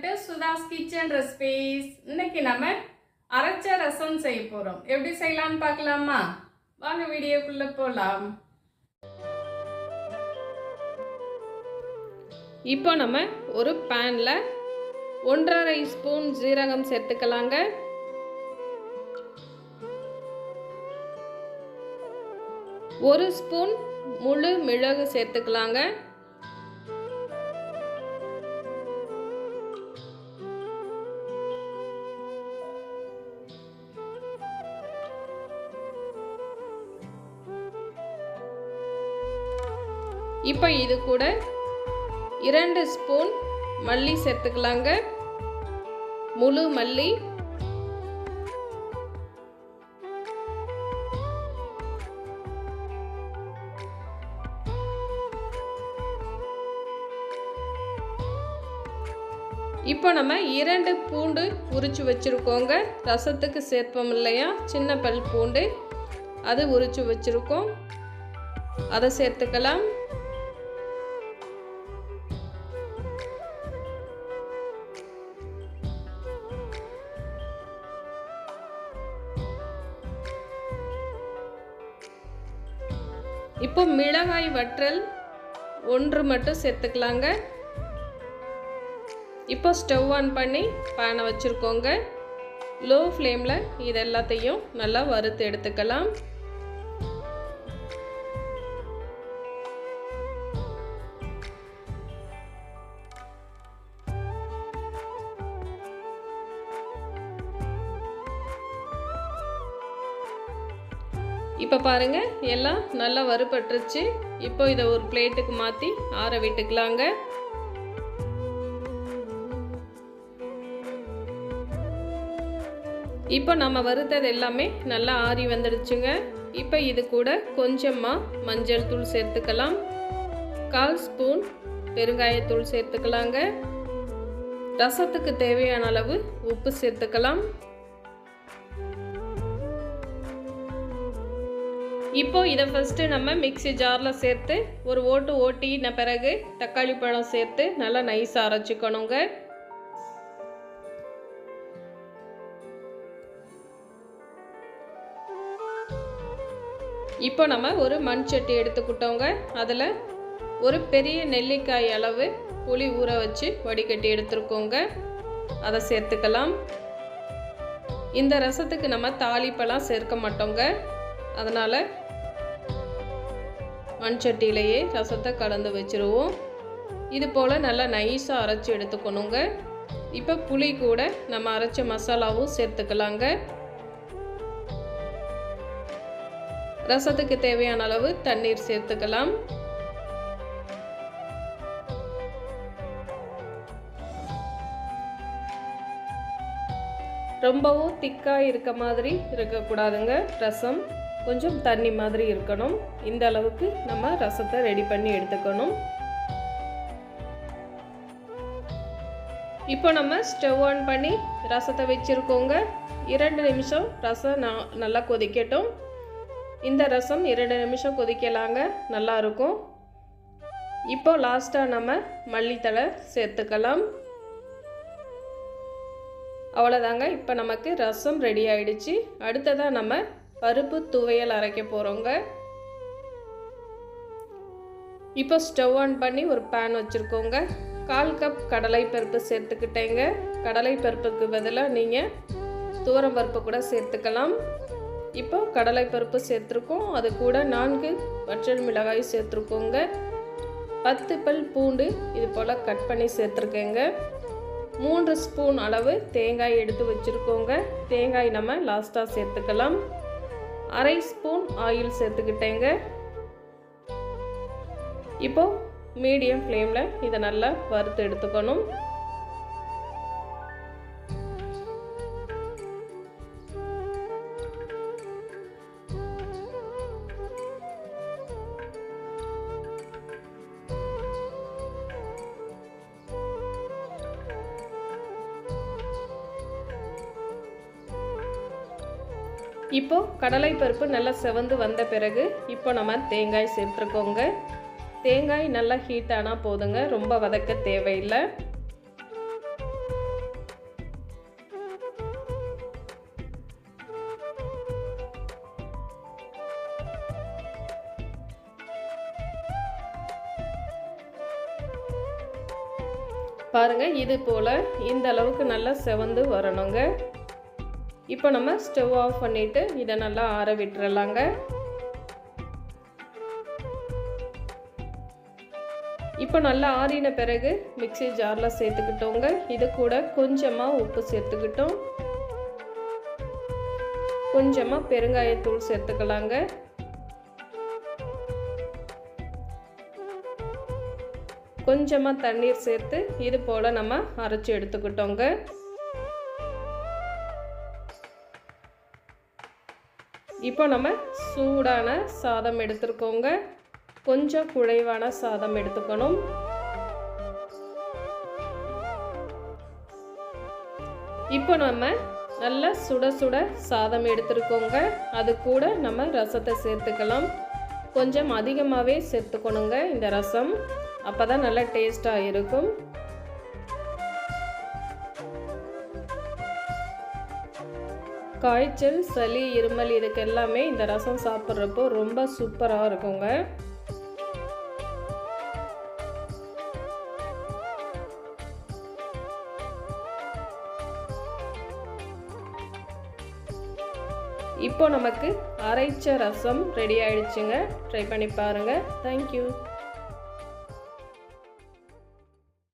to Sudha's Kitchen Recipes. இன்னைக்கு நம்ம அரைச்ச ரசம் செய்ய போறோம். எப்படி செய்யலாம்னு பார்க்கலாமா? வாங்க வீடியோக்குள்ள போலாம். இப்போ நம்ம ஒரு panல 1.5 ஸ்பூன் ஜீரகம் சேர்த்துக்கலாங்க. 1 ஸ்பூன் முழு மிளகு சேர்த்துக்கலாங்க. இப்போ இது கூட 2 ஸ்பூன் மல்லி சேர்த்துக்கலாங்க. முழு மல்லி. இப்போ நம்ம 2 பூண்டு உரிச்சு வச்சிருக்கோங்க. ரசத்துக்கு சேர்ப்போம் இல்லையா, சின்ன பல் பூண்டு, அது உரிச்சு வச்சிருக்கோம். அதை சேர்த்துக்கலாம். இப்போ மிளகாய் வற்றல் 1 மட்டும் சேர்த்துக்கலாங்க. இப்போ ஸ்டவ் ஆன் பண்ணி பேனை வச்சுருக்கோங்க. லோ ஃப்ளேமில் இது எல்லாத்தையும் நல்லா வறுத்து எடுத்துக்கலாம். இப்போ பாருங்க, எல்லாம் நல்லா வறுபட்டுருச்சு. இப்போ இதை ஒரு பிளேட்டுக்கு மாற்றி ஆற விட்டுக்கலாங்க. இப்போ நம்ம வறுத்தது எல்லாமே நல்லா ஆறி வந்துடுச்சுங்க. இப்போ இது கூட கொஞ்சமாக மஞ்சள் தூள் சேர்த்துக்கலாம். 1/4 ஸ்பூன் பெருங்காயத்தூள் சேர்த்துக்கலாங்க. ரசத்துக்கு தேவையான அளவு உப்பு சேர்த்துக்கலாம். இப்போ இதை ஃபஸ்ட்டு நம்ம மிக்ஸி ஜாரில் சேர்த்து ஒரு ஓட்டு ஓட்டின பிறகு தக்காளி பழம் சேர்த்து நல்லா நைஸாக அரைச்சிக்கணுங்க. இப்போ நம்ம ஒரு மண் சட்டி எடுத்துக்கிட்டோங்க. அதில் ஒரு பெரிய நெல்லிக்காய் அளவு புளி ஊற வச்சு வடிகட்டி எடுத்துருக்கோங்க. அதை சேர்த்துக்கலாம். இந்த ரசத்துக்கு நம்ம தாளிப்பெல்லாம் சேர்க்க மாட்டோங்க. அதனால் மண் சட்டியிலேயே ரசத்தை கலந்து வச்சுருவோம். இது போல் நல்லா நைஸாக அரைச்சி எடுத்துக்கணுங்க. இப்போ புளி கூட நம்ம அரைச்ச மசாலாவும் சேர்த்துக்கலாங்க. ரசத்துக்கு தேவையான அளவு தண்ணீர் சேர்த்துக்கலாம். ரொம்பவும் திக்காக இருக்க மாதிரி இருக்கக்கூடாதுங்க. ரசம் கொஞ்சம் தண்ணி மாதிரி இருக்கணும். இந்த அளவுக்கு நம்ம ரசத்தை ரெடி பண்ணி எடுத்துக்கணும். இப்போ நம்ம ஸ்டவ் ஆன் பண்ணி ரசத்தை வச்சுருக்கோங்க. 2 நிமிஷம் ரசம் நல்லா கொதிக்கட்டும். இந்த ரசம் 2 நிமிஷம் கொதிக்கலாங்க, நல்லா இருக்கும். இப்போ லாஸ்ட்டாக நம்ம மல்லித்தழை சேர்த்துக்கலாம். அவ்வளோதாங்க. இப்போ நமக்கு ரசம் ரெடி ஆயிடுச்சு. அடுத்ததாக நம்ம பருப்பு துவையல் அரைக்க போகிறோங்க. இப்போ ஸ்டவ் ஆன் பண்ணி ஒரு பேன் வச்சுருக்கோங்க. 1/4 கப் கடலை பருப்பு சேர்த்துக்கிட்டேங்க. கடலை பருப்புக்கு பதிலாக நீங்கள் துவரம் பருப்பு கூட சேர்த்துக்கலாம். இப்போ கடலை பருப்பு சேர்த்துருக்கோம். அது கூட 4 வற்றல் மிளகாய் சேர்த்துருக்கோங்க. 10 பல் பூண்டு இது போல் கட் பண்ணி சேர்த்துருக்கேங்க. 3 ஸ்பூன் அளவு தேங்காய் எடுத்து வச்சுருக்கோங்க. தேங்காய் நம்ம லாஸ்ட்டாக சேர்த்துக்கலாம். 1/2 ஸ்பூன் ஆயில் சேர்த்துக்கிட்டேங்க. இப்போ மீடியம் ஃப்ளேமில் இதை நல்லா வறுத்து எடுத்துக்கணும். இப்போ கடலை பருப்பு நல்லா செவந்து வந்த பிறகு இப்போ நம்ம தேங்காய் சேர்த்துக்கோங்க. தேங்காய் நல்லா ஹீட் ஆனால் போதுங்க, ரொம்ப வதக்க தேவையில்லை. பாருங்கள், இது போல் இந்த அளவுக்கு நல்லா செவந்து வரணுங்க. இப்போ நம்ம ஸ்டவ் ஆஃப் பண்ணிவிட்டு இதை நல்லா ஆற விட்டுறலாங்க. இப்போ நல்லா ஆறின பிறகு மிக்ஸி ஜாரில் சேர்த்துக்கிட்டோங்க. இது கூட கொஞ்சமாக உப்பு சேர்த்துக்கிட்டோம், கொஞ்சமாக பெருங்காயத்தூள் சேர்த்துக்கலாங்க. கொஞ்சமாக தண்ணீர் சேர்த்து இது போல் நம்ம அரைச்சி எடுத்துக்கிட்டோங்க. இப்போ நம்ம சூடான சாதம் எடுத்துருக்கோங்க. கொஞ்சம் குழைவான சாதம் எடுத்துக்கணும். இப்போ நம்ம நல்லா சுட சுட சாதம் எடுத்துருக்கோங்க. அது கூட நம்ம ரசத்தை சேர்த்துக்கலாம். கொஞ்சம் அதிகமாகவே சேர்த்துக்கணுங்க இந்த ரசம், அப்போ தான் நல்லா டேஸ்ட்டாக இருக்கும். காய்ச்சல், சளி, இருமல் இதுக்கு எல்லாமே இந்த ரசம் சாப்பிட்றப்போ ரொம்ப சூப்பராக இருக்குங்க. இப்போ நமக்கு அரைச்ச ரசம் ரெடி ஆயிடுச்சுங்க. ட்ரை பண்ணி பாருங்கள். தேங்க்யூ.